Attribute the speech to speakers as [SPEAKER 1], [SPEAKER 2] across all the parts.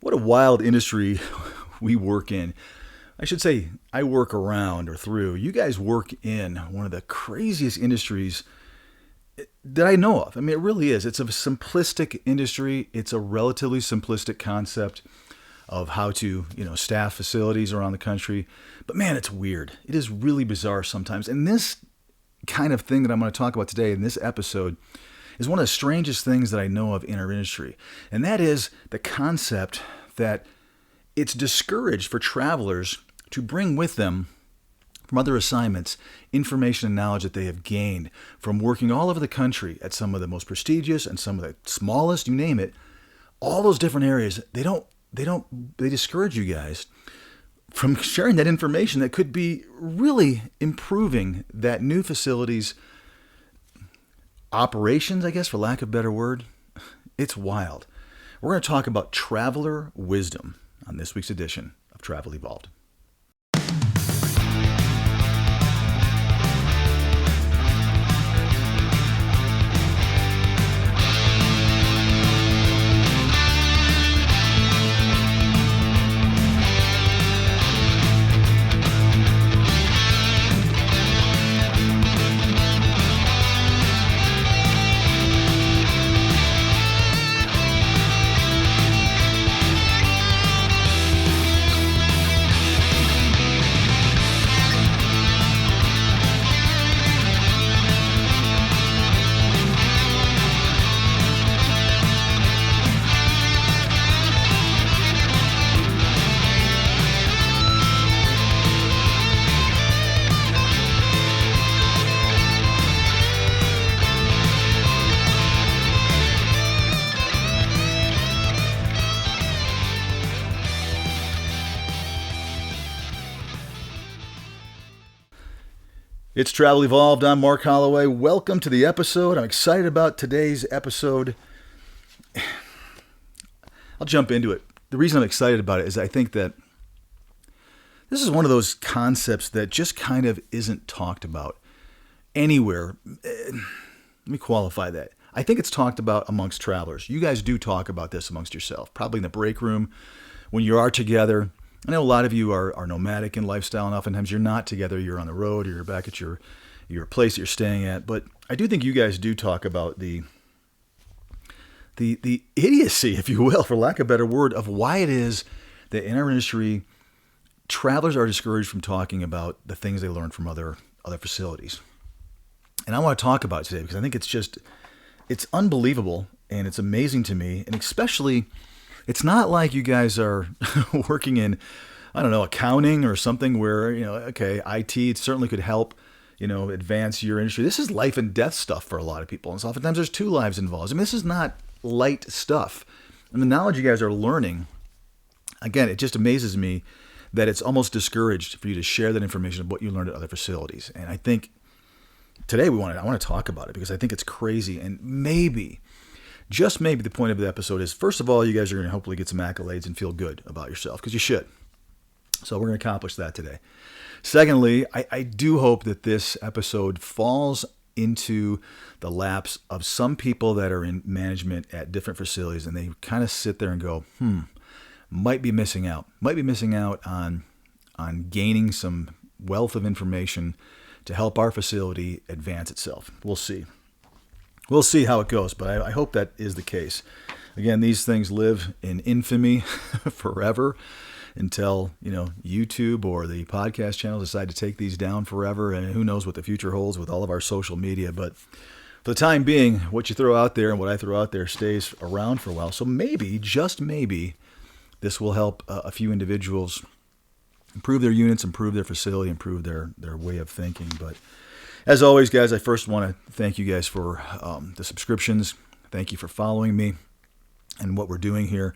[SPEAKER 1] What a wild industry we work in. I should say I work around or through. You guys work in one of the craziest industries that I know of. I mean, it really is. It's a simplistic industry. It's a relatively simplistic concept of how to, staff facilities around the country. But man, it's weird. It is really bizarre sometimes. And this kind of thing that I'm going to talk about today in this episode is one of the strangest things that I know of in our industry. And that is the concept that it's discouraged for travelers to bring with them from other assignments information and knowledge that they have gained from working all over the country at some of the most prestigious and some of the smallest, you name it, all those different areas. They discourage you guys from sharing that information that could be really improving that new facility's operations, I guess, for lack of a better word. It's wild. We're going to talk about traveler wisdom on this week's edition of Travel Evolved. It's Travel Evolved. I'm Mark Holloway. Welcome to the episode. I'm excited about today's episode. I'll jump into it. The reason I'm excited about it is I think that this is one of those concepts that just kind of isn't talked about anywhere. Let me qualify that. I think it's talked about amongst travelers. You guys do talk about this amongst yourself, probably in the break room when you are together. I know a lot of you are nomadic in lifestyle, and oftentimes you're not together. You're on the road, or you're back at your place that you're staying at. But I do think you guys do talk about the idiocy, if you will, for lack of a better word, of why it is that in our industry, travelers are discouraged from talking about the things they learn from other facilities. And I want to talk about it today because I think it's unbelievable and it's amazing to me, and especially. It's not like you guys are working in, accounting or something where, IT certainly could help, advance your industry. This is life and death stuff for a lot of people. And so oftentimes there's two lives involved. I mean, this is not light stuff. And the knowledge you guys are learning, again, it just amazes me that it's almost discouraged for you to share that information of what you learned at other facilities. And I think today I want to talk about it because I think it's crazy. And just maybe the point of the episode is, first of all, you guys are going to hopefully get some accolades and feel good about yourself, because you should. So we're going to accomplish that today. Secondly, I do hope that this episode falls into the laps of some people that are in management at different facilities, and they kind of sit there and go, might be missing out on gaining some wealth of information to help our facility advance itself. We'll see. We'll see how it goes, but I hope that is the case. Again, these things live in infamy forever until, YouTube or the podcast channels decide to take these down forever, and who knows what the future holds with all of our social media. But for the time being, what you throw out there and what I throw out there stays around for a while. So maybe, just maybe, this will help a few individuals improve their units, improve their facility, improve their way of thinking. But as always, guys, I first want to thank you guys for the subscriptions. Thank you for following me and what we're doing here.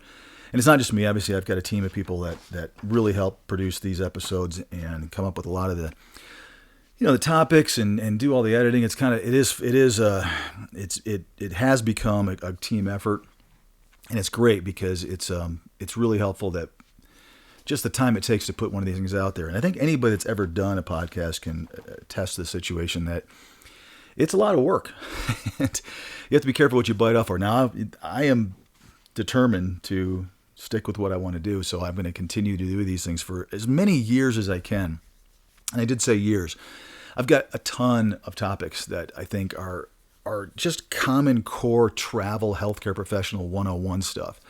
[SPEAKER 1] And it's not just me. Obviously, I've got a team of people that really help produce these episodes and come up with a lot of the topics and do all the editing. It has become a team effort, and it's great because it's really helpful that just the time it takes to put one of these things out there. And I think anybody that's ever done a podcast can attest to the situation that it's a lot of work. And you have to be careful what you bite off for. Now, I am determined to stick with what I want to do. So I'm going to continue to do these things for as many years as I can. And I did say years. I've got a ton of topics that I think are just common core travel healthcare professional 101 stuff.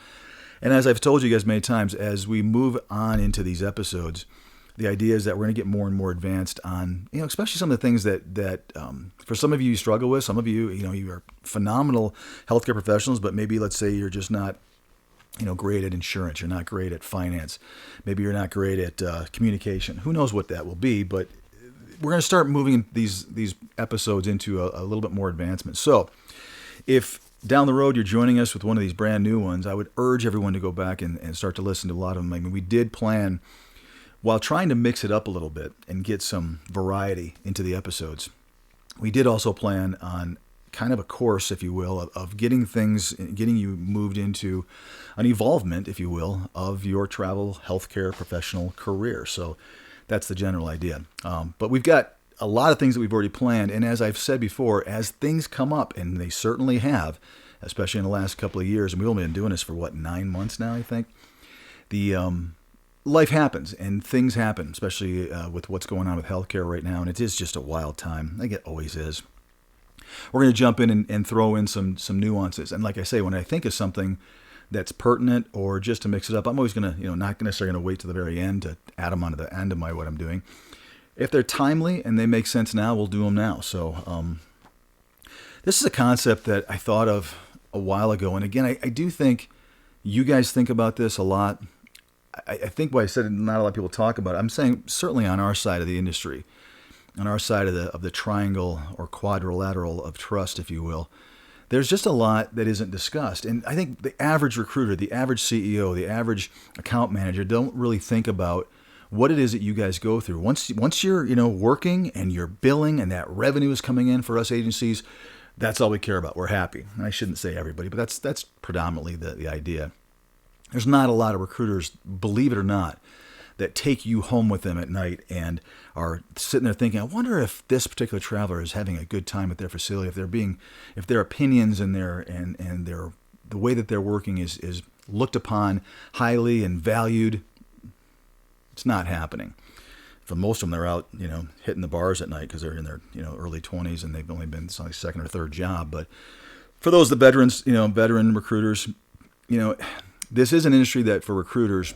[SPEAKER 1] And as I've told you guys many times, as we move on into these episodes, the idea is that we're going to get more and more advanced on, especially some of the things that for some of you struggle with. Some of you, you are phenomenal healthcare professionals, but maybe let's say you're just not, great at insurance. You're not great at finance. Maybe you're not great at communication. Who knows what that will be, but we're going to start moving these episodes into a little bit more advancement. So if down the road you're joining us with one of these brand new ones, I would urge everyone to go back and start to listen to a lot of them. I mean, we did plan, while trying to mix it up a little bit and get some variety into the episodes, we did also plan on kind of a course, if you will, of getting you moved into an evolvement, if you will, of your travel healthcare professional career. So that's the general idea. But we've got a lot of things that we've already planned. And as I've said before, as things come up, and they certainly have, especially in the last couple of years, and we've only been doing this for 9 months now, I think, the life happens and things happen, especially with what's going on with healthcare right now. And it is just a wild time, like it always is. We're going to jump in and throw in some nuances. And like I say, when I think of something that's pertinent or just to mix it up, I'm always going to, not necessarily going to wait to the very end to add them onto the end of what I'm doing. If they're timely and they make sense now, we'll do them now. So this is a concept that I thought of a while ago. And again, I do think you guys think about this a lot. I think why I said not a lot of people talk about it, I'm saying certainly on our side of the industry, on our side of the triangle or quadrilateral of trust, if you will, there's just a lot that isn't discussed. And I think the average recruiter, the average CEO, the average account manager don't really think about what it is that you guys go through. Once you're, working and you're billing and that revenue is coming in for us agencies, that's all we care about. We're happy. And I shouldn't say everybody, but that's predominantly the idea. There's not a lot of recruiters, believe it or not, that take you home with them at night and are sitting there thinking, I wonder if this particular traveler is having a good time at their facility, if their opinions and the way that they're working is looked upon highly and valued. It's not happening. For most of them, they're out, hitting the bars at night because they're in their, early 20s and they've only been like second or third job. But for those, the veterans, veteran recruiters, this is an industry that for recruiters,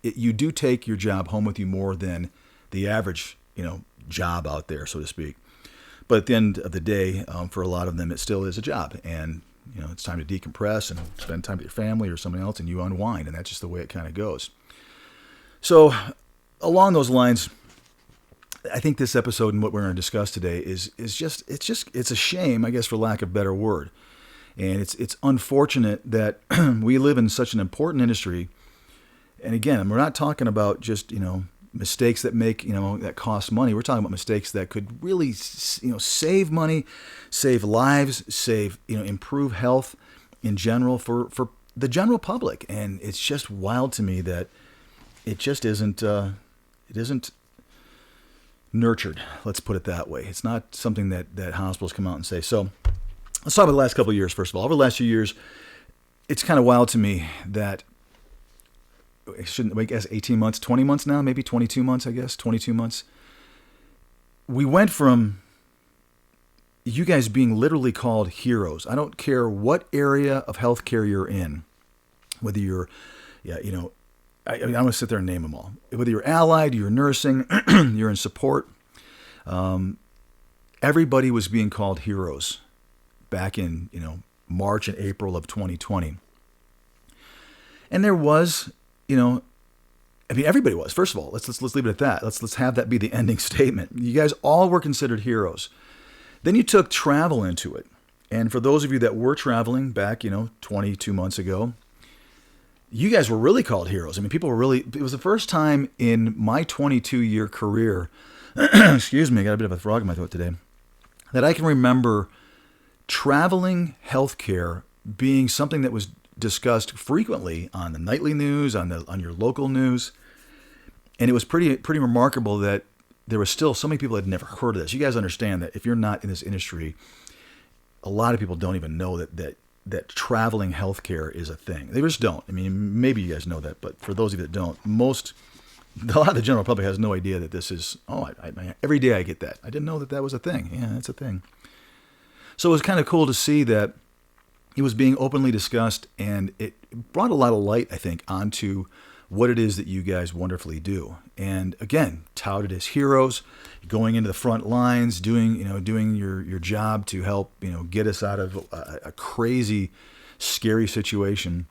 [SPEAKER 1] you do take your job home with you more than the average, job out there, so to speak. But at the end of the day, for a lot of them, it still is a job. And, it's time to decompress and spend time with your family or somebody else and you unwind. And that's just the way it kind of goes. So along those lines, I think this episode and what we're going to discuss today is it's a shame, I guess, for lack of a better word. And it's unfortunate that we live in such an important industry. And again, we're not talking about just, mistakes that that cost money. We're talking about mistakes that could really, save money, save lives, improve health in general for the general public. And it's just wild to me that it just isn't nurtured. Let's put it that way. It's not something that hospitals come out and say. So let's talk about the last couple of years, first of all. Over the last few years, it's kind of wild to me that, I guess 18 months, 20 months now, maybe 22 months, 22 months. We went from you guys being literally called heroes. I don't care what area of healthcare you're in, whether you're, I'm going to sit there and name them all. Whether you're allied, you're nursing, you're in support, everybody was being called heroes back in, March and April of 2020. And there was, everybody was. First of all, let's leave it at that. Let's have that be the ending statement. You guys all were considered heroes. Then you took travel into it. And for those of you that were traveling back, 22 months ago, you guys were really called heroes. People were really, it was the first time in my 22-year career, excuse me, I got a bit of a frog in my throat today, that I can remember traveling healthcare being something that was discussed frequently on the nightly news, on your local news. And it was pretty remarkable that there was still so many people that had never heard of this. You guys understand that if you're not in this industry, a lot of people don't even know that that traveling healthcare is a thing. They just don't. I mean, maybe you guys know that, but for those of you that don't, a lot of the general public has no idea that this is, every day I get that. I didn't know that was a thing. Yeah, that's a thing. So it was kind of cool to see that it was being openly discussed, and it brought a lot of light, I think, onto what it is that you guys wonderfully do. And again, touted as heroes, going into the front lines, doing your job to help, get us out of a crazy, scary situation.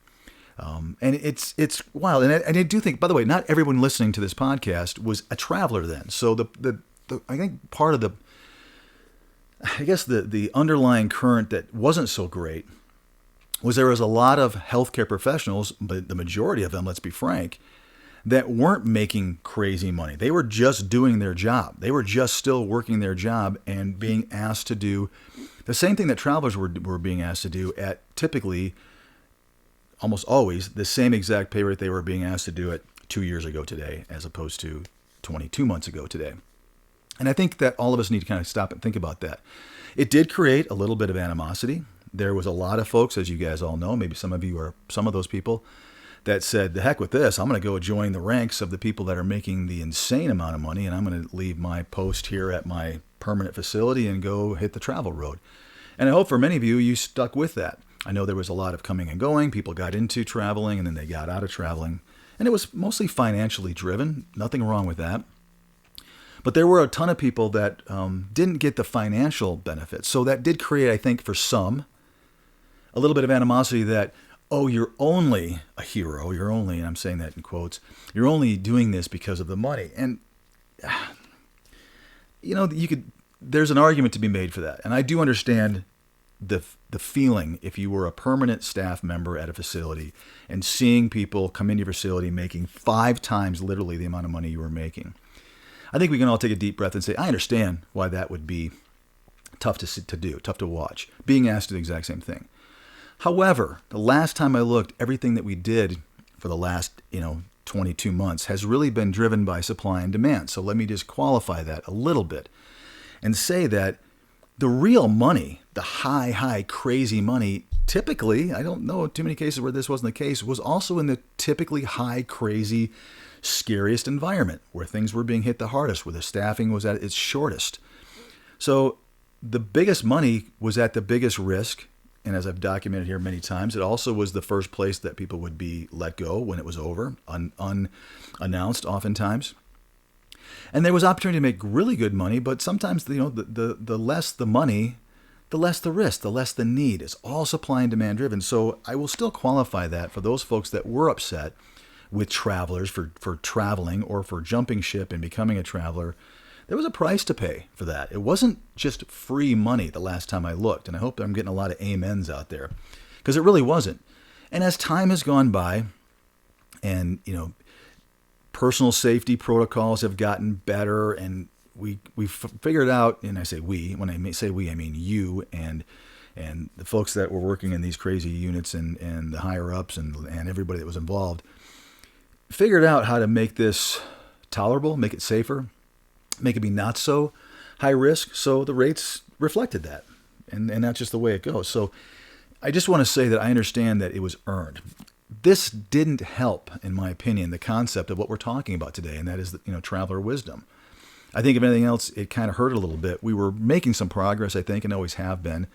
[SPEAKER 1] And it's wild. And I do think, by the way, not everyone listening to this podcast was a traveler then. So the I think part of the underlying current that wasn't so great was there was a lot of healthcare professionals, but the majority of them, let's be frank, that weren't making crazy money. They were just doing their job. They were just still working their job and being asked to do the same thing that travelers were being asked to do at typically, almost always, the same exact pay rate they were being asked to do it 2 years ago today, as opposed to 22 months ago today. And I think that all of us need to kind of stop and think about that. It did create a little bit of animosity. There was a lot of folks, as you guys all know, maybe some of you are some of those people, that said, the heck with this, I'm going to go join the ranks of the people that are making the insane amount of money, and I'm going to leave my post here at my permanent facility and go hit the travel road. And I hope for many of you, you stuck with that. I know there was a lot of coming and going. People got into traveling, and then they got out of traveling. And it was mostly financially driven. Nothing wrong with that. But there were a ton of people that didn't get the financial benefits. So that did create, I think, for some, a little bit of animosity that, oh, you're only a hero. You're only, and I'm saying that in quotes, you're only doing this because of the money. And, there's an argument to be made for that. And I do understand the feeling if you were a permanent staff member at a facility and seeing people come into your facility making 5 times literally the amount of money you were making. I think we can all take a deep breath and say, I understand why that would be tough to do, tough to watch, being asked to do the exact same thing. However, the last time I looked, everything that we did for the last, 22 months has really been driven by supply and demand. So let me just qualify that a little bit and say that the real money, the high, crazy money, typically, I don't know too many cases where this wasn't the case, was also in the typically high, crazy, scariest environment where things were being hit the hardest, where the staffing was at its shortest. So the biggest money was at the biggest risk. And as I've documented here many times, it also was the first place that people would be let go when it was over, unannounced oftentimes. And there was opportunity to make really good money, but sometimes the less the money, the less the risk, the less the need. It's all supply and demand driven. So I will still qualify that for those folks that were upset with travelers for traveling or for jumping ship and becoming a traveler. There was a price to pay for that. It wasn't just free money the last time I looked, and I hope that I'm getting a lot of amens out there, because it really wasn't. And as time has gone by, and personal safety protocols have gotten better, and we figured out, and I say we, when I say we, I mean you and the folks that were working in these crazy units and the higher ups and everybody that was involved, figured out how to make this tolerable, make it safer, make it be not so high risk. So the rates reflected that. And that's just the way it goes. So I just want to say that I understand that it was earned. This didn't help, in my opinion, the concept of what we're talking about today, and that is traveler wisdom. I think if anything else, it kind of hurt a little bit. We were making some progress, I think, and always have been.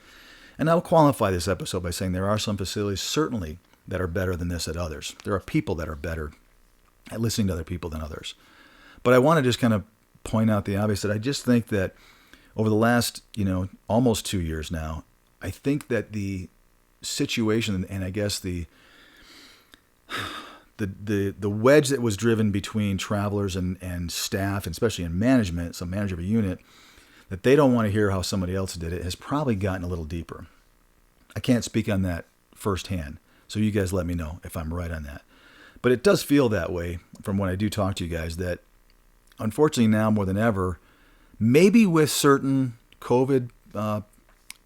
[SPEAKER 1] And I'll qualify this episode by saying there are some facilities certainly that are better than this at others. There are people that are better at listening to other people than others. But I want to just kind of point out the obvious, that I just think that over the last, almost 2 years now, I think that the situation and I guess the wedge that was driven between travelers and staff, and especially in management, some manager of a unit, that they don't want to hear how somebody else did it, has probably gotten a little deeper. I can't speak on that firsthand, so you guys let me know if I'm right on that. But it does feel that way from when I do talk to you guys, that unfortunately now more than ever, maybe with certain COVID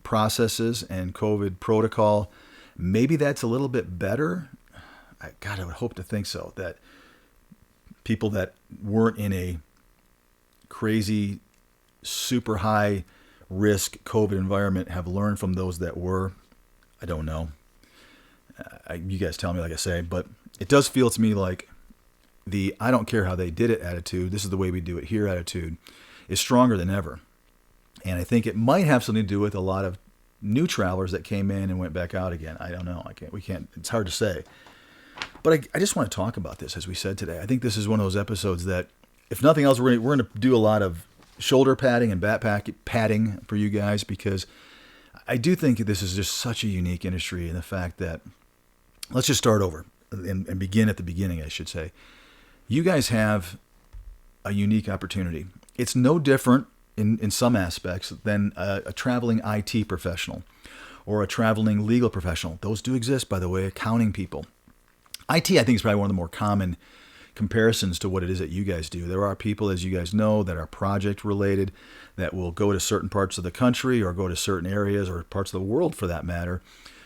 [SPEAKER 1] processes and COVID protocol, maybe that's a little bit better. I would hope to think so, that people that weren't in a crazy, super high risk COVID environment have learned from those that were. I don't know. You guys tell me, like I say, but it does feel to me like the I don't care how they did it attitude, this is the way we do it here attitude, is stronger than ever. And I think it might have something to do with a lot of new travelers that came in and went back out again. I don't know. It's hard to say. But I just want to talk about this, as we said today. I think this is one of those episodes that, if nothing else, we're going to do a lot of shoulder padding and back padding for you guys, because I do think this is just such a unique industry, and the fact that, let's just start over and begin at the beginning, I should say. You guys have a unique opportunity. It's no different in some aspects than a traveling IT professional or a traveling legal professional. Those do exist, by the way, accounting people. IT, I think, is probably one of the more common comparisons to what it is that you guys do. There are people, as you guys know, that are project related, that will go to certain parts of the country or go to certain areas or parts of the world, for that matter,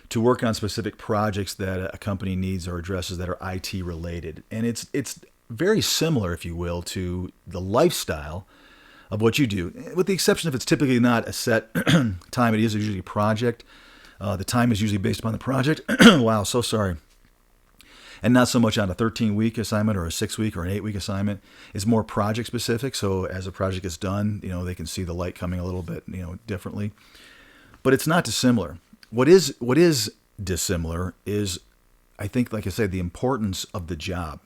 [SPEAKER 1] to work on specific projects that a company needs or addresses that are IT related. And it's very similar, if you will, to the lifestyle of what you do, with the exception if it's typically not a set time. It is usually a project. The time is usually based upon the project. Wow, so sorry. And not so much on a 13-week assignment or a 6-week or an 8-week assignment. It's more project specific. So as a project is done, they can see the light coming a little bit, differently. But it's not dissimilar. What is dissimilar is, I think, like I said, the importance of the job.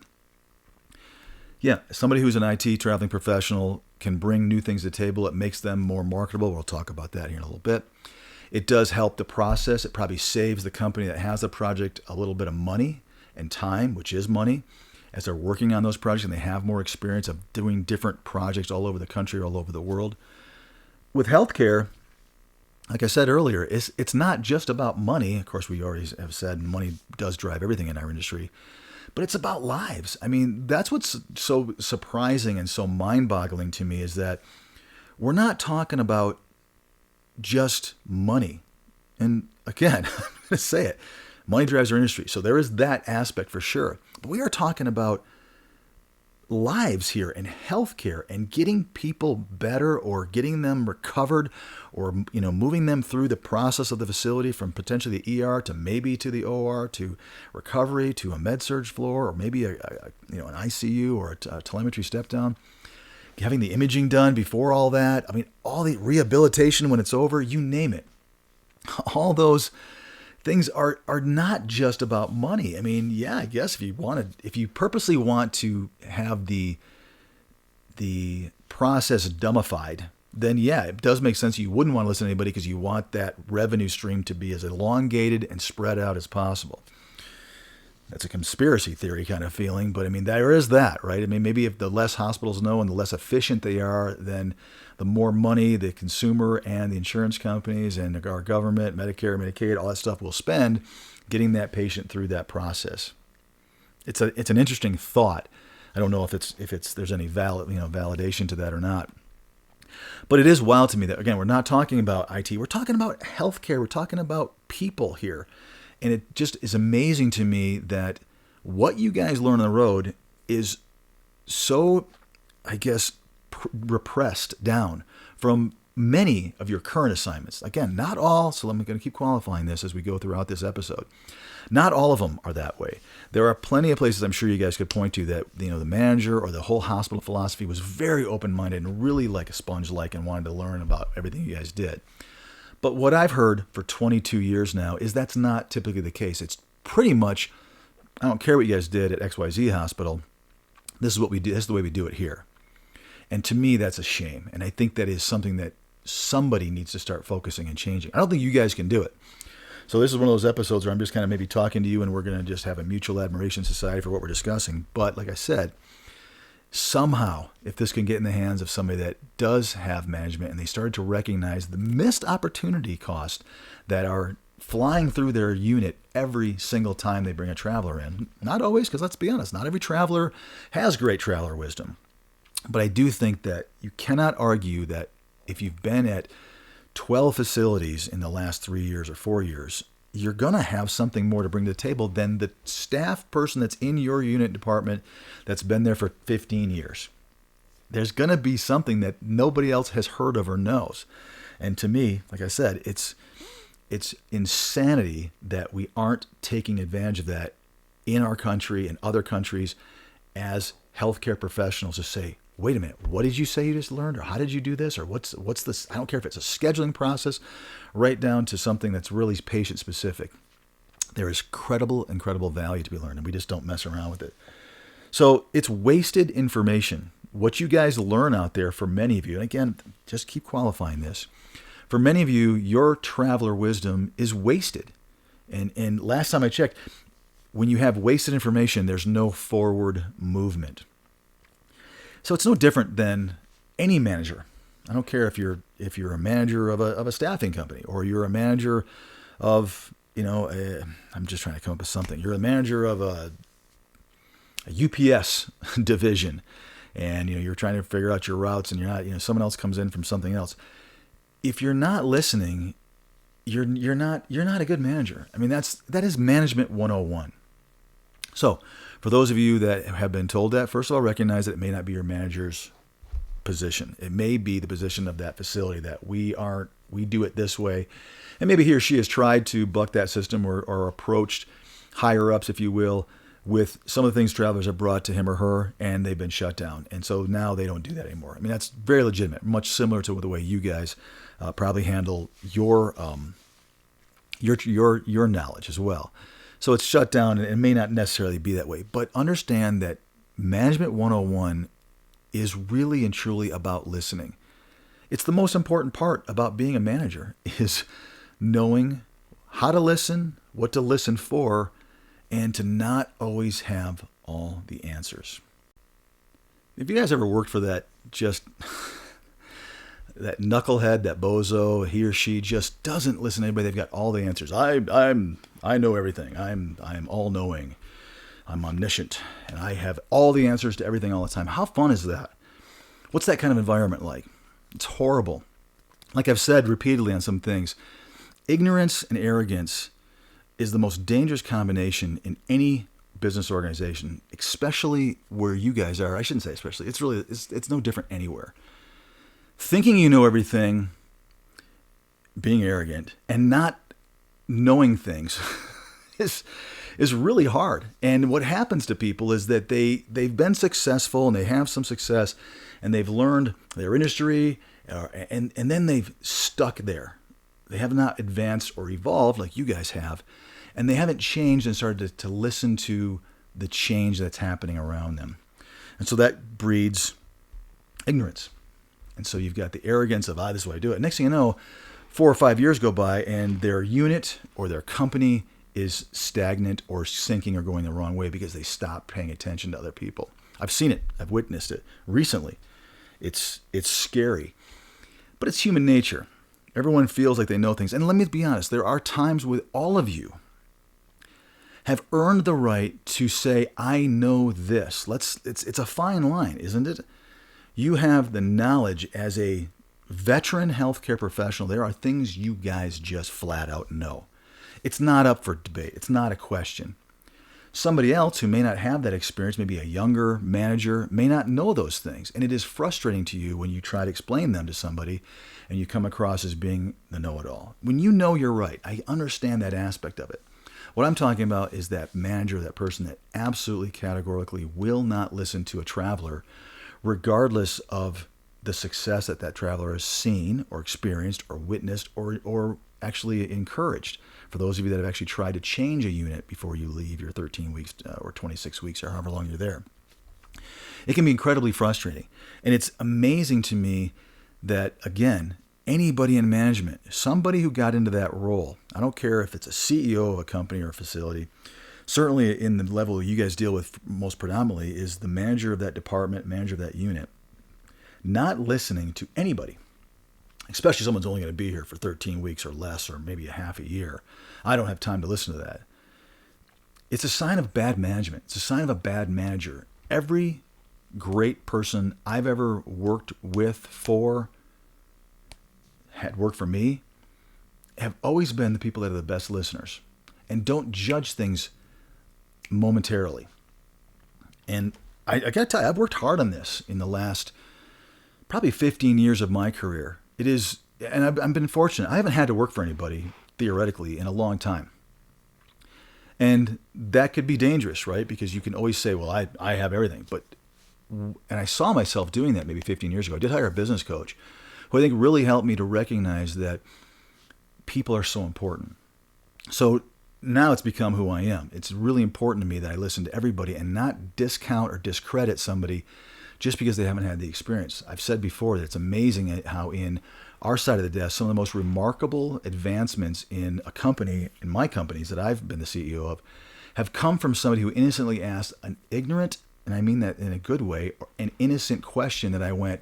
[SPEAKER 1] Yeah, somebody who's an IT traveling professional can bring new things to the table. It makes them more marketable. We'll talk about that here in a little bit. It does help the process. It probably saves the company that has the project a little bit of money and time, which is money, as they're working on those projects and they have more experience of doing different projects all over the country, all over the world. With healthcare, like I said earlier, it's not just about money. Of course, we already have said money does drive everything in our industry. But it's about lives. I mean, that's what's so surprising and so mind-boggling to me, is that we're not talking about just money. And again, I'm going to say it, money drives our industry. So there is that aspect for sure. But we are talking about lives here and healthcare and getting people better or getting them recovered or, moving them through the process of the facility from potentially the ER to maybe to the OR to recovery to a med-surg floor or maybe an ICU or a telemetry step down. Having the imaging done before all that. I mean, all the rehabilitation when it's over, you name it. All those things are not just about money. I mean, yeah, I guess if you purposely want to have the process dumbified, then yeah, it does make sense. You wouldn't want to listen to anybody because you want that revenue stream to be as elongated and spread out as possible. That's a conspiracy theory kind of feeling, but I mean, there is that, right? I mean, maybe if the less hospitals know and the less efficient they are, then the more money the consumer and the insurance companies and our government, Medicare, Medicaid, all that stuff will spend getting that patient through that process. It's an interesting thought. I don't know if there's any validation to that or not. But it is wild to me that, again, we're not talking about IT. We're talking about healthcare. We're talking about people here. And it just is amazing to me that what you guys learn on the road is so, I guess, repressed down from many of your current assignments. Again, not all, so I'm going to keep qualifying this as we go throughout this episode. Not all of them are that way. There are plenty of places I'm sure you guys could point to that, the manager or the whole hospital philosophy was very open-minded and really like a sponge-like and wanted to learn about everything you guys did. But what I've heard for 22 years now is that's not typically the case. It's pretty much, I don't care what you guys did at XYZ hospital. This is what we do. This is the way we do it here. And to me, that's a shame. And I think that is something that somebody needs to start focusing and changing. I don't think you guys can do it. So this is one of those episodes where I'm just kind of maybe talking to you and we're going to just have a mutual admiration society for what we're discussing. But like I said, somehow, if this can get in the hands of somebody that does have management and they started to recognize the missed opportunity cost that are flying through their unit every single time they bring a traveler in. Not always, because let's be honest, not every traveler has great traveler wisdom. But I do think that you cannot argue that if you've been at 12 facilities in the last 3 years or 4 years, you're going to have something more to bring to the table than the staff person that's in your unit department that's been there for 15 years. There's going to be something that nobody else has heard of or knows. And to me, like I said, it's insanity that we aren't taking advantage of that in our country and other countries as healthcare professionals to say, wait a minute, what did you say you just learned? Or how did you do this? Or what's this? I don't care if it's a scheduling process, right down to something that's really patient specific. There is incredible value to be learned, and we just don't mess around with it. So it's wasted information. What you guys learn out there, for many of you, and again, just keep qualifying this, for many of you, your traveler wisdom is wasted. And last time I checked, when you have wasted information, there's no forward movement. So it's no different than any manager. I don't care if you're a manager of a staffing company, or you're a manager of, I'm just trying to come up with something. You're a manager of a UPS division, and you're trying to figure out your routes, and you're not, someone else comes in from something else. If you're not listening, you're not a good manager. I mean, that is management 101. So, for those of you that have been told that, first of all, recognize that it may not be your manager's position. It may be the position of that facility that we do it this way. And maybe he or she has tried to buck that system or approached higher ups, if you will, with some of the things travelers have brought to him or her, and they've been shut down. And so now they don't do that anymore. I mean, that's very legitimate, much similar to the way you guys probably handle your knowledge as well. So it's shut down, and it may not necessarily be that way. But understand that Management 101 is really and truly about listening. It's the most important part about being a manager, is knowing how to listen, what to listen for, and to not always have all the answers. If you guys ever worked for that that knucklehead, that bozo, he or she just doesn't listen to anybody, they've got all the answers. I know everything. I'm all knowing. I'm omniscient, and I have all the answers to everything all the time. How fun is that? What's that kind of environment like? It's horrible. Like I've said repeatedly on some things, ignorance and arrogance is the most dangerous combination in any business organization, especially where you guys are. I shouldn't say especially. It's no different anywhere. Thinking you know everything, being arrogant, and not knowing things is really hard. And what happens to people is that they've been successful, and they have some success, and they've learned their industry, and then they've stuck there. They have not advanced or evolved like you guys have, and they haven't changed and started to listen to the change that's happening around them. And so that breeds ignorance. And so you've got the arrogance of, this is the way I do it. Next thing you know, 4 or 5 years go by, and their unit or their company is stagnant or sinking or going the wrong way because they stop paying attention to other people. I've seen it. I've witnessed it recently. It's scary. But it's human nature. Everyone feels like they know things. And let me be honest, there are times with all of you have earned the right to say, I know this. It's a fine line, isn't it? You have the knowledge as a veteran healthcare professional. There are things you guys just flat out know. It's not up for debate. It's not a question. Somebody else who may not have that experience, maybe a younger manager, may not know those things. And it is frustrating to you when you try to explain them to somebody and you come across as being the know-it-all. When you know you're right, I understand that aspect of it. What I'm talking about is that manager, that person that absolutely categorically will not listen to a traveler, regardless of the success that traveler has seen or experienced or witnessed or actually encouraged. For those of you that have actually tried to change a unit before you leave your 13 weeks or 26 weeks or however long you're there, it can be incredibly frustrating. And it's amazing to me that, again, anybody in management, somebody who got into that role, I don't care if it's a CEO of a company or a facility, certainly in the level you guys deal with most predominantly, is the manager of that department, manager of that unit, not listening to anybody, especially someone's only going to be here for 13 weeks or less, or maybe a half a year. I don't have time to listen to that. It's a sign of bad management. It's a sign of a bad manager. Every great person I've ever worked with, had worked for me, have always been the people that are the best listeners and don't judge things momentarily. And I got to tell you, I've worked hard on this in the last probably 15 years of my career. It is, and I've been fortunate. I haven't had to work for anybody theoretically, in a long time. And that could be dangerous, right? Because you can always say, well, I have everything. And I saw myself doing that maybe 15 years ago. I did hire a business coach who I think really helped me to recognize that people are so important. So now it's become who I am. It's really important to me that I listen to everybody and not discount or discredit somebody just because they haven't had the experience. I've said before that it's amazing how in our side of the desk, some of the most remarkable advancements in a company, in my companies that I've been the CEO of, have come from somebody who innocently asked an ignorant, and I mean that in a good way, an innocent question that I went,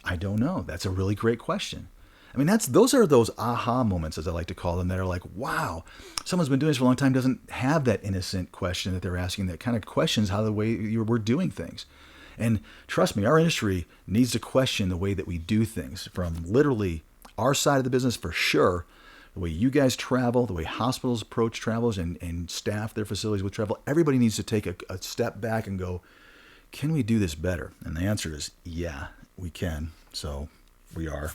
[SPEAKER 1] I don't know. That's a really great question. I mean, those are those aha moments, as I like to call them, that are like, wow, someone's been doing this for a long time, doesn't have that innocent question that they're asking, that kind of questions how the way we're doing things. And trust me, our industry needs to question the way that we do things, from literally our side of the business for sure, the way you guys travel, the way hospitals approach travelers and staff their facilities with travel. Everybody needs to take a step back and go, can we do this better? And the answer is, yeah, we can. So we are.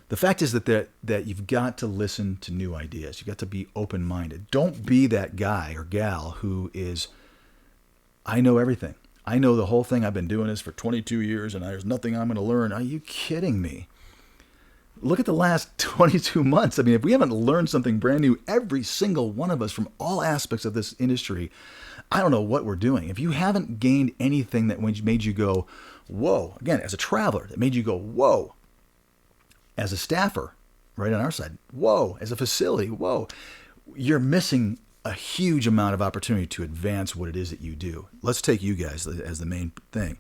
[SPEAKER 1] The fact is that you've got to listen to new ideas. You've got to be open-minded. Don't be that guy or gal who is, I know everything. I know the whole thing. I've been doing this for 22 years and there's nothing I'm going to learn. Are you kidding me? Look at the last 22 months. I mean, if we haven't learned something brand new, every single one of us from all aspects of this industry, I don't know what we're doing. If you haven't gained anything that made you go, whoa, again, as a traveler, that made you go, whoa, as a staffer, right on our side, whoa, as a facility, whoa, you're missing a huge amount of opportunity to advance what it is that you do. Let's take you guys as the main thing.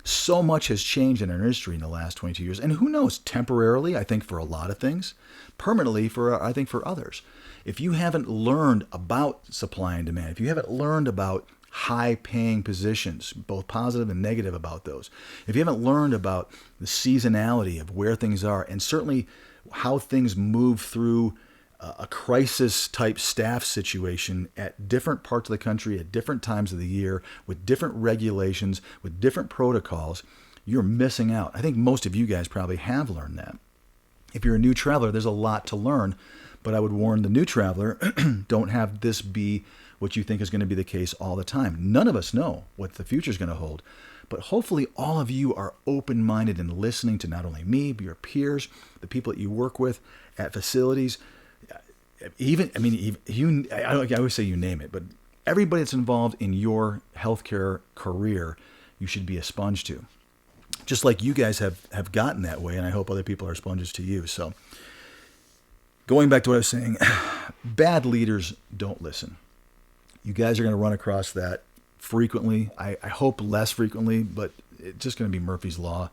[SPEAKER 1] So much has changed in our industry in the last 22 years. And who knows, temporarily, I think for a lot of things, permanently I think for others. If you haven't learned about supply and demand, if you haven't learned about high-paying positions, both positive and negative about those, if you haven't learned about the seasonality of where things are, and certainly how things move through a crisis-type staff situation at different parts of the country, at different times of the year, with different regulations, with different protocols, you're missing out. I think most of you guys probably have learned that. If you're a new traveler, there's a lot to learn, but I would warn the new traveler, don't have this be what you think is going to be the case all the time. None of us know what the future is going to hold, but hopefully all of you are open-minded and listening to not only me, but your peers, the people that you work with at facilities. I always say you name it, but everybody that's involved in your healthcare career, you should be a sponge to. Just like you guys have gotten that way, and I hope other people are sponges to you. So going back to what I was saying, bad leaders don't listen. You guys are going to run across that frequently. I hope less frequently, but it's just going to be Murphy's Law.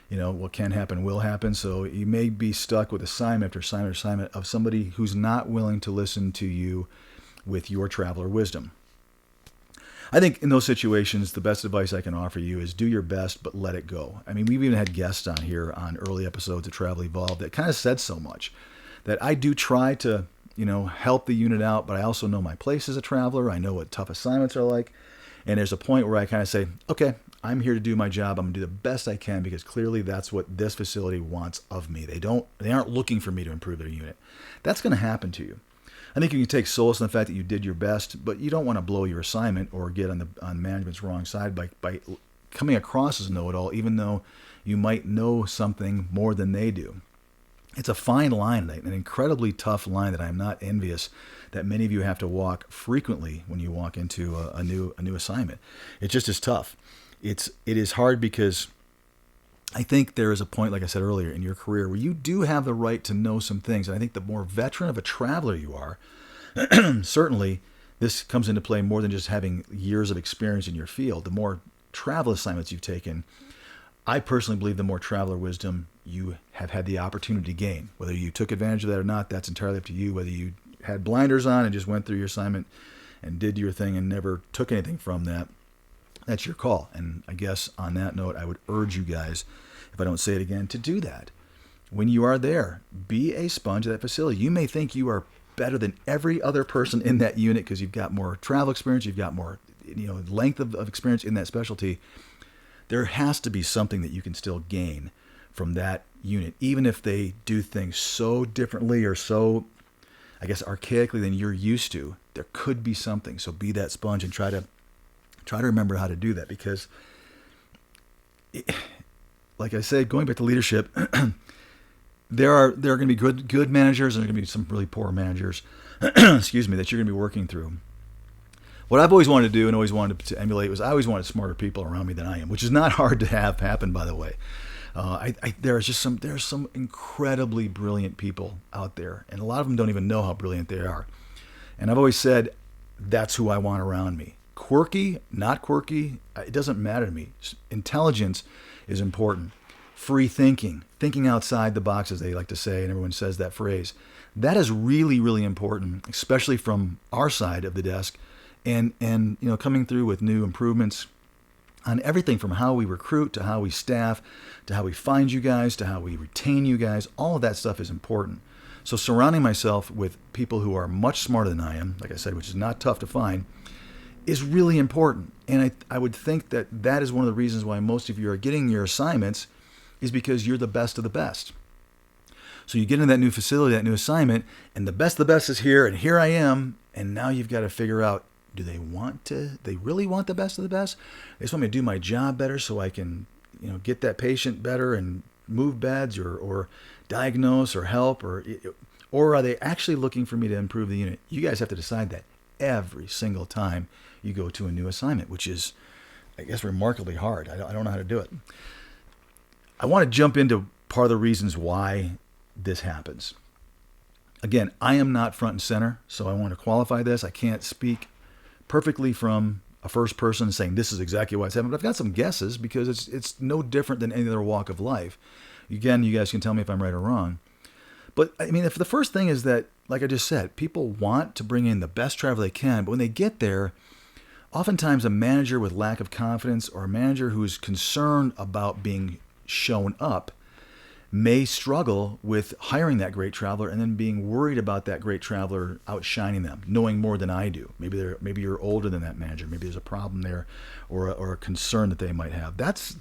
[SPEAKER 1] You know, what can happen will happen. So you may be stuck with assignment after assignment after assignment of somebody who's not willing to listen to you with your traveler wisdom. I think in those situations, the best advice I can offer you is do your best, but let it go. I mean, we've even had guests on here on early episodes of Travel Evolved that kind of said so much that I do try to, help the unit out, but I also know my place as a traveler. I know what tough assignments are like. And there's a point where I kind of say, okay, I'm here to do my job. I'm going to do the best I can because clearly that's what this facility wants of me. They aren't looking for me to improve their unit. That's going to happen to you. I think you can take solace in the fact that you did your best, but you don't want to blow your assignment or get on management's wrong side by coming across as know-it-all, even though you might know something more than they do. It's a fine line, an incredibly tough line that I'm not envious that many of you have to walk frequently when you walk into a new assignment. It just is tough. It is hard because I think there is a point, like I said earlier, in your career where you do have the right to know some things. And I think the more veteran of a traveler you are, certainly this comes into play more than just having years of experience in your field. The more travel assignments you've taken, I personally believe the more traveler wisdom you have had the opportunity to gain. Whether you took advantage of that or not, that's entirely up to you. Whether you had blinders on and just went through your assignment and did your thing and never took anything from that, that's your call. And I guess on that note, I would urge you guys, if I don't say it again, to do that. When you are there, be a sponge of that facility. You may think you are better than every other person in that unit because you've got more travel experience, you've got more length of experience in that specialty. There has to be something that you can still gain from that unit, even if they do things so differently or so, I guess, archaically than you're used to. There could be something. So be that sponge and try to remember how to do that, because like I said, going back to leadership, there are going to be good managers, and there are going to be some really poor managers, excuse me, that you're going to be working through. What I've always wanted to do and always wanted to emulate was I always wanted smarter people around me than I am, which is not hard to have happen, by the way. There's some incredibly brilliant people out there, and a lot of them don't even know how brilliant they are. And I've always said that's who I want around me. Quirky, not quirky, it doesn't matter to me. Intelligence is important. Free thinking outside the box, as they like to say, and everyone says that phrase. That is really, really important, especially from our side of the desk, and coming through with new improvements on everything from how we recruit to how we staff to how we find you guys to how we retain you guys. All of that stuff is important. So surrounding myself with people who are much smarter than I am, like I said, which is not tough to find, is really important. And I would think that is one of the reasons why most of you are getting your assignments, is because you're the best of the best. So you get into that new facility, that new assignment, and the best of the best is here, and here I am, and now you've got to figure out, do they really want the best of the best? They just want me to do my job better so I can, get that patient better and move beds or diagnose or help, or are they actually looking for me to improve the unit? You guys have to decide that every single time you go to a new assignment, which is, I guess, remarkably hard. I don't know how to do it. I want to jump into part of the reasons why this happens. Again, I am not front and center, so I want to qualify this. I can't speak perfectly from a first person saying this is exactly why it's happening, but I've got some guesses, because it's no different than any other walk of life. Again, you guys can tell me if I'm right or wrong. But I mean, if the first thing is that, like I just said, people want to bring in the best travel they can, but when they get there, oftentimes a manager with lack of confidence, or a manager who is concerned about being shown up, may struggle with hiring that great traveler and then being worried about that great traveler outshining them, knowing more than I do. Maybe you're older than that manager. Maybe there's a problem there, or a concern that they might have. That's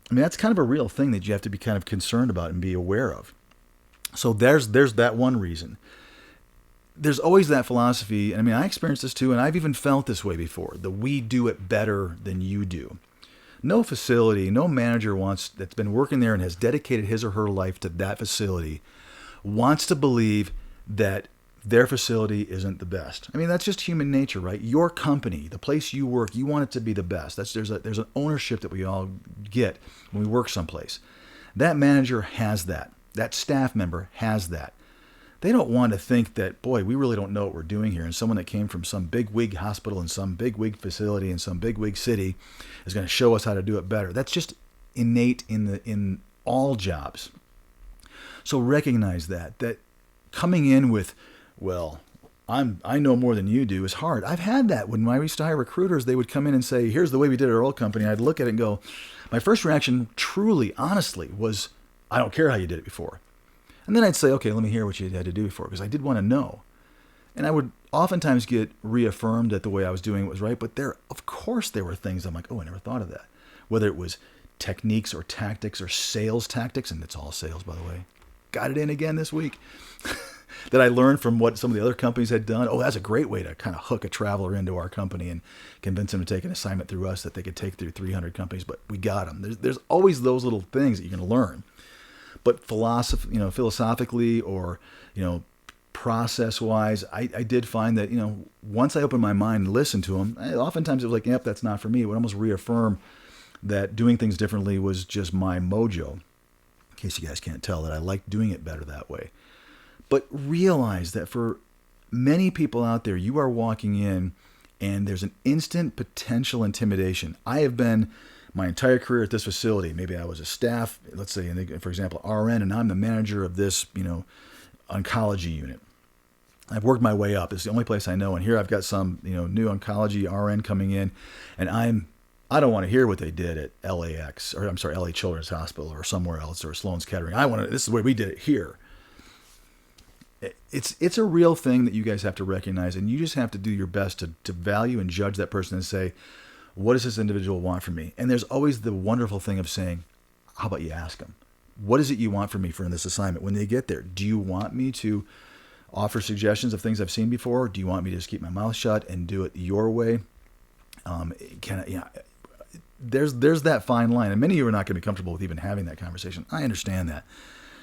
[SPEAKER 1] kind of a real thing that you have to be kind of concerned about and be aware of. So there's that one reason. There's always that philosophy, and I experienced this too, and I've even felt this way before, that we do it better than you do. No facility, no manager that's been working there and has dedicated his or her life to that facility wants to believe that their facility isn't the best. That's just human nature, right? Your company, the place you work, you want it to be the best. There's an ownership that we all get when we work someplace. That manager has that. That staff member has that. They don't want to think that, boy, we really don't know what we're doing here, and someone that came from some big wig hospital in some big wig facility in some big wig city is going to show us how to do it better. That's just innate in all jobs. So recognize that coming in with, well, I know more than you do is hard. I've had that. When I used to hire recruiters, they would come in and say, here's the way we did it at our old company. I'd look at it and go, my first reaction truly, honestly, was, I don't care how you did it before. And then I'd say, okay, let me hear what you had to do before, because I did want to know. And I would oftentimes get reaffirmed that the way I was doing it was right, but of course there were things I'm like, oh, I never thought of that. Whether it was techniques or tactics or sales tactics, and it's all sales, by the way. Got it in again this week. That I learned from what some of the other companies had done. Oh, that's a great way to kind of hook a traveler into our company and convince them to take an assignment through us that they could take through 300 companies, but we got them. There's always those little things that you're going to learn. But philosophically or, process-wise, I did find that, once I opened my mind and listened to them, oftentimes it was like, yep, that's not for me. It would almost reaffirm that doing things differently was just my mojo. In case you guys can't tell, that I like doing it better that way. But realize that for many people out there, you are walking in and there's an instant potential intimidation. I have been my entire career at this facility. Maybe I was a staff, let's say, for example, RN, and I'm the manager of this, oncology unit. I've worked my way up. It's the only place I know. And here I've got some, new oncology RN coming in, and I don't want to hear what they did at LA Children's Hospital or somewhere else, or Sloan's Kettering. This is the way we did it here. It's a real thing that you guys have to recognize, and you just have to do your best to value and judge that person and say, what does this individual want from me? And there's always the wonderful thing of saying, how about you ask them? what is it you want from me for this assignment? When they get there, do you want me to offer suggestions of things I've seen before? Do you want me to just keep my mouth shut and do it your way? There's that fine line, and many of you are not going to be comfortable with even having that conversation. I understand that.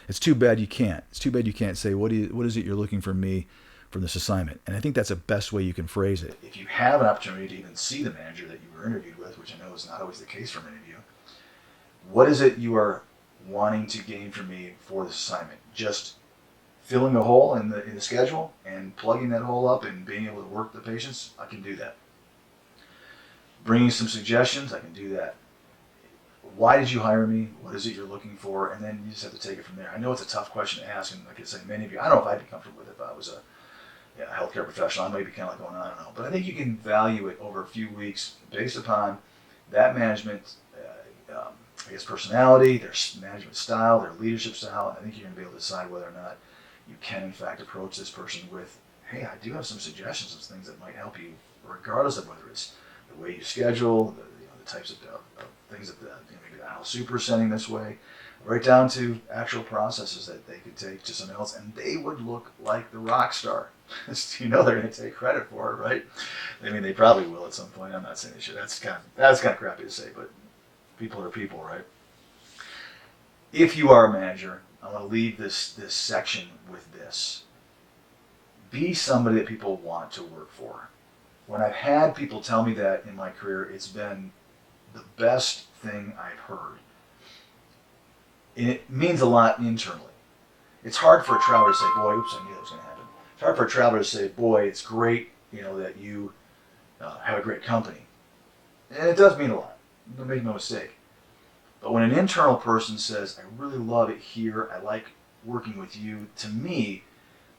[SPEAKER 1] It's too bad you can't. It's too bad you can't say, what is it you're looking for me from this assignment? And I think that's the best way you can phrase it. If you have an opportunity to even see the manager that you were interviewed with, which I know is not always the case for many of you, what is it you are wanting to gain from me for this assignment? Just filling a hole in the schedule and plugging that hole up and being able to work the patients? I can do that. Bringing some suggestions? I can do that. Why did you hire me? What is it you're looking for? And then you just have to take it from there. I know it's a tough question to ask, and like I say, many of you, I don't know if I'd be comfortable with it if I was a healthcare professional. I might be kind of like going, I don't know. But I think you can value it over a few weeks based upon that management, personality, their management style, their leadership style. And I think you're going to be able to decide whether or not you can, in fact, approach this person with, hey, I do have some suggestions of things that might help you, regardless of whether it's the way you schedule, the types of things that maybe the house super is sending this way, right down to actual processes that they could take to someone else, and they would look like the rock star. They're going to take credit for it, right? I mean, they probably will at some point. I'm not saying they should. That's kind of crappy to say, but people are people, right? If you are a manager, I want to leave this section with this. Be somebody that people want to work for. When I've had people tell me that in my career, it's been the best thing I've heard. And it means a lot internally. It's hard for a traveler to say, boy, oops, I knew that was going to happen. It's hard for a traveler to say, boy, it's great, that you have a great company. And it does mean a lot. Make no mistake. But when an internal person says, I really love it here, I like working with you, to me,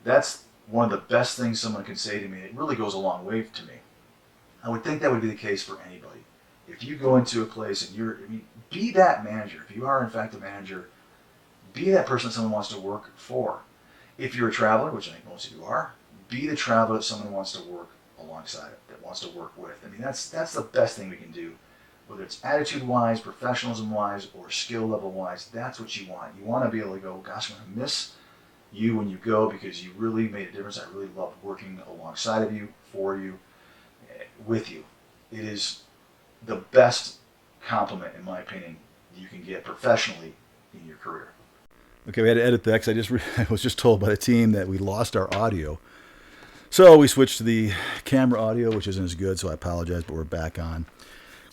[SPEAKER 1] that's one of the best things someone can say to me. It really goes a long way to me. I would think that would be the case for anybody. If you go into a place and be that manager. If you are in fact a manager, be that person that someone wants to work for. If you're a traveler, which I think most of you are, be the traveler that someone wants to work alongside of, that wants to work with. I mean, that's the best thing we can do. Whether it's attitude-wise, professionalism-wise, or skill level-wise, that's what you want. You want to be able to go, gosh, I'm going to miss you when you go because you really made a difference. I really loved working alongside of you, for you, with you. It is the best compliment, in my opinion, you can get professionally in your career. Okay, we had to edit that because I was just told by the team that we lost our audio. So we switched to the camera audio, which isn't as good, so I apologize, but we're back on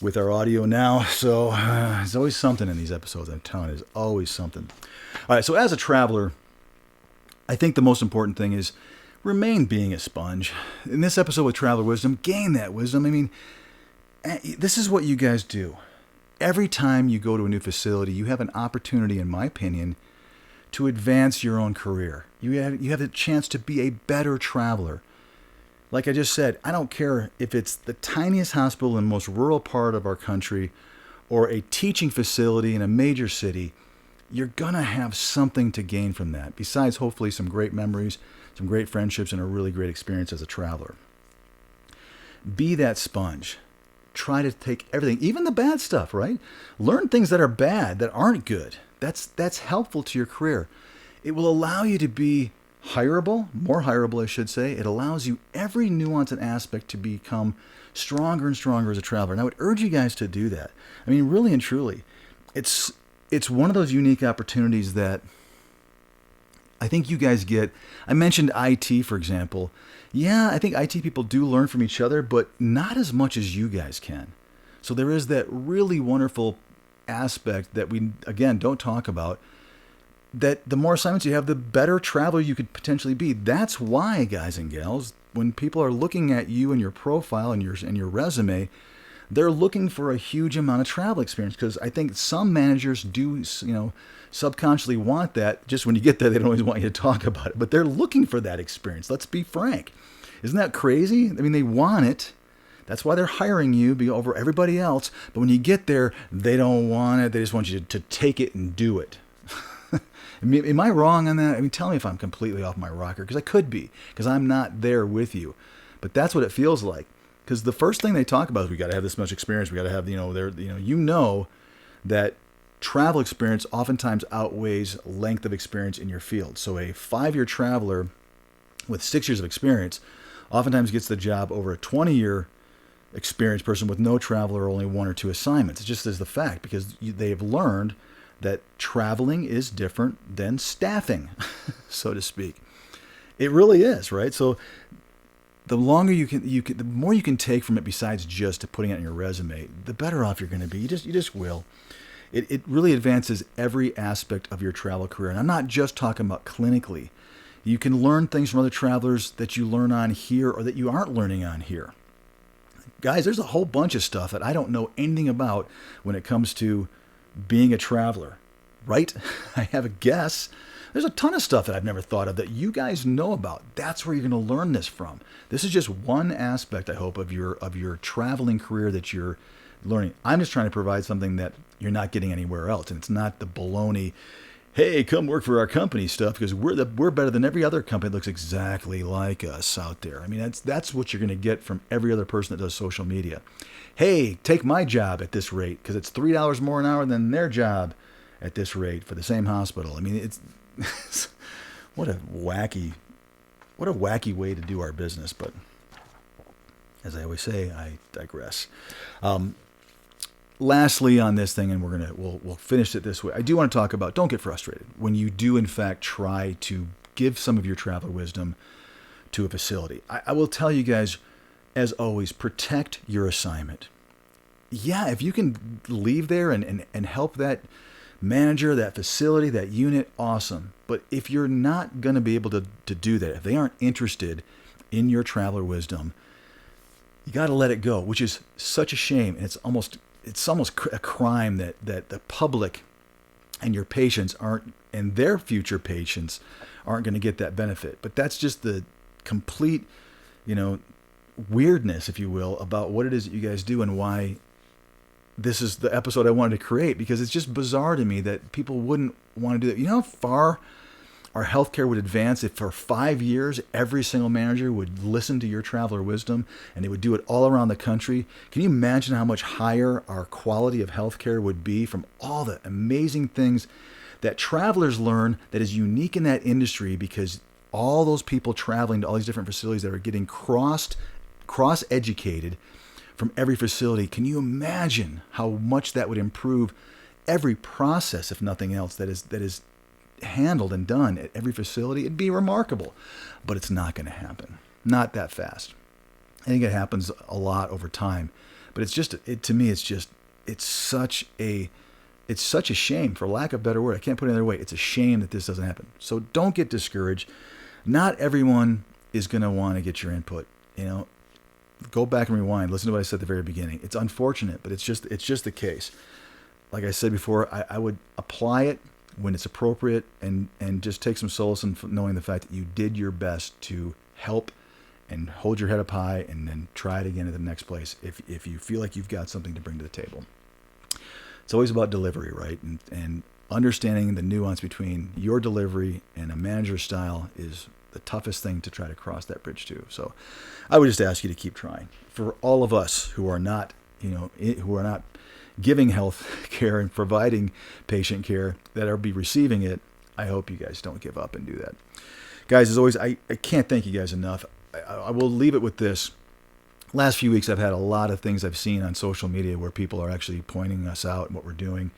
[SPEAKER 1] with our audio now. So there's always something in these episodes, I'm telling you, there's always something. All right, so as a traveler, I think the most important thing is remain being a sponge. In this episode with Traveler Wisdom, gain that wisdom. I mean, this is what you guys do. Every time you go to a new facility, you have an opportunity, in my opinion, to advance your own career. You have a chance to be a better traveler. Like I just said, I don't care if it's the tiniest hospital in the most rural part of our country or a teaching facility in a major city. You're going to have something to gain from that, besides hopefully some great memories, some great friendships, and a really great experience as a traveler. Be that sponge. Try to take everything, even the bad stuff, right? Learn things that are bad, that aren't good. That's helpful to your career. It will allow you to be hireable, more hireable, I should say. It allows you every nuance and aspect to become stronger and stronger as a traveler. And I would urge you guys to do that. I mean, really and truly, it's one of those unique opportunities that I think you guys get. I mentioned IT, for example. Yeah, I think IT people do learn from each other, but not as much as you guys can. So there is that really wonderful aspect that we, again, don't talk about, that the more assignments you have, the better traveler you could potentially be. That's why, guys and gals, when people are looking at you and your profile and your resume, they're looking for a huge amount of travel experience, because I think some managers do, subconsciously want that. Just when you get there, they don't always want you to talk about it, but they're looking for that experience. Let's be frank. Isn't that crazy? I mean, they want it. That's why they're hiring you over everybody else. But when you get there, they don't want it. They just want you to take it and do it. Am I wrong on that? I mean, tell me if I'm completely off my rocker, because I could be, because I'm not there with you. But that's what it feels like. Because the first thing they talk about is we got to have this much experience. We got to have, that travel experience oftentimes outweighs length of experience in your field. So a 5-year traveler with 6 years of experience oftentimes gets the job over a 20-year experienced person with no travel or only 1 or 2 assignments. It just is the fact, because they've learned that traveling is different than staffing, so to speak. It really is, right? So the longer the more you can take from it besides just putting it on your resume, the better off you're going to be. You just will. It really advances every aspect of your travel career. And I'm not just talking about clinically. You can learn things from other travelers that you learn on here or that you aren't learning on here. Guys, there's a whole bunch of stuff that I don't know anything about when it comes to being a traveler, right? I have a guess. There's a ton of stuff that I've never thought of that you guys know about. That's where you're going to learn this from. This is just one aspect, I hope, of your traveling career that you're learning. I'm just trying to provide something that you're not getting anywhere else, and it's not the baloney, hey, come work for our company stuff, because we're better than every other company that looks exactly like us out there. I mean, that's what you're going to get from every other person that does social media. Hey, take my job at this rate because it's $3 more an hour than their job at this rate for the same hospital. I mean, it's what a wacky way to do our business. But as I always say, I digress. Lastly on this thing, and we'll finish it this way. I do want to talk about, don't get frustrated when you do in fact try to give some of your traveler wisdom to a facility. I will tell you guys, as always, protect your assignment. Yeah, if you can leave there and help that manager, that facility, that unit, awesome. But if you're not going to be able to do that, if they aren't interested in your traveler wisdom, you got to let it go, which is such a shame. And it's almost a crime that the public and your patients aren't, and their future patients aren't going to get that benefit. But that's just the complete, weirdness, if you will, about what it is that you guys do and why this is the episode I wanted to create, because it's just bizarre to me that people wouldn't want to do that. You know how far our healthcare would advance if for 5 years every single manager would listen to your traveler wisdom and they would do it all around the country? Can you imagine how much higher our quality of healthcare would be from all the amazing things that travelers learn that is unique in that industry, because all those people traveling to all these different facilities that are getting cross-educated from every facility. Can you imagine how much that would improve every process, if nothing else, that is handled and done at every facility? It'd be remarkable, but it's not going to happen. Not that fast. I think it happens a lot over time, but to me, it's such a shame, for lack of a better word. I can't put it another way. It's a shame that this doesn't happen. So don't get discouraged. Not everyone is going to want to get your input. Go back and rewind. Listen to what I said at the very beginning. It's unfortunate, but it's just the case. Like I said before, I would apply it when it's appropriate and just take some solace in knowing the fact that you did your best to help and hold your head up high, and then try it again at the next place if you feel like you've got something to bring to the table. It's always about delivery, right? And understanding the nuance between your delivery and a manager's style is the toughest thing to try to cross that bridge to. So I would just ask you to keep trying. For all of us who are not giving health care and providing patient care, that are be receiving it, I hope you guys don't give up and do that. Guys, as always, I can't thank you guys enough. I will leave it with this. Last few weeks, I've had a lot of things I've seen on social media where people are actually pointing us out and what we're doing.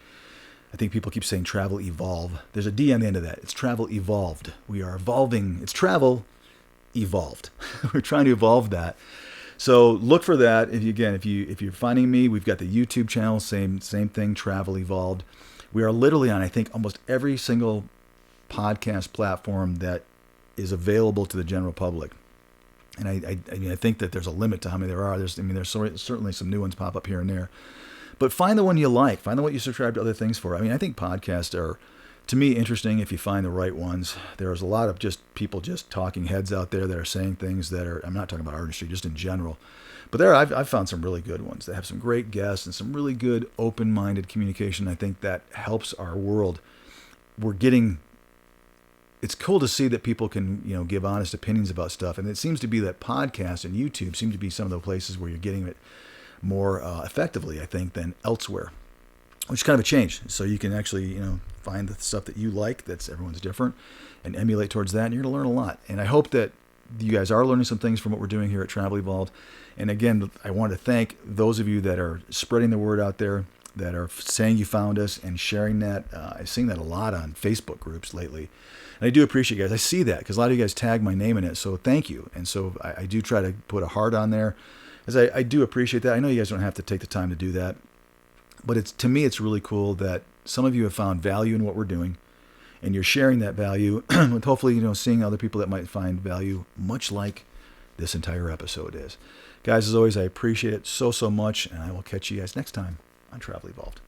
[SPEAKER 1] I think people keep saying travel evolve. There's a D on the end of that. It's travel evolved. We are evolving. It's travel evolved. We're trying to evolve that. So look for that. If you're finding me, we've got the YouTube channel, same thing, Travel Evolved. We are literally on, I think, almost every single podcast platform that is available to the general public. And I think that there's a limit to how many there are. There's certainly some new ones pop up here and there. But find the one you like. Find the one you subscribe to other things for. I think podcasts are, to me, interesting if you find the right ones. There's a lot of just people just talking heads out there that are saying things that are, I'm not talking about our industry, just in general. But I've found some really good ones that have some great guests and some really good open-minded communication. I think that helps our world. It's cool to see that people can, give honest opinions about stuff. And it seems to be that podcasts and YouTube seem to be some of the places where you're getting it more effectively, I think, than elsewhere. which is kind of a change. So you can actually, find the stuff that you like, that's everyone's different, and emulate towards that, and you're going to learn a lot. And I hope that you guys are learning some things from what we're doing here at Travel Evolved. And again, I want to thank those of you that are spreading the word out there, that are saying you found us and sharing that. I've seen that a lot on Facebook groups lately. And I do appreciate you guys. I see that because a lot of you guys tag my name in it. So thank you. And so I do try to put a heart on there, as I do appreciate that. I know you guys don't have to take the time to do that, but to me, it's really cool that some of you have found value in what we're doing, and you're sharing that value with hopefully, seeing other people that might find value, much like this entire episode is. Guys, as always, I appreciate it so much, and I will catch you guys next time on Travel Evolved.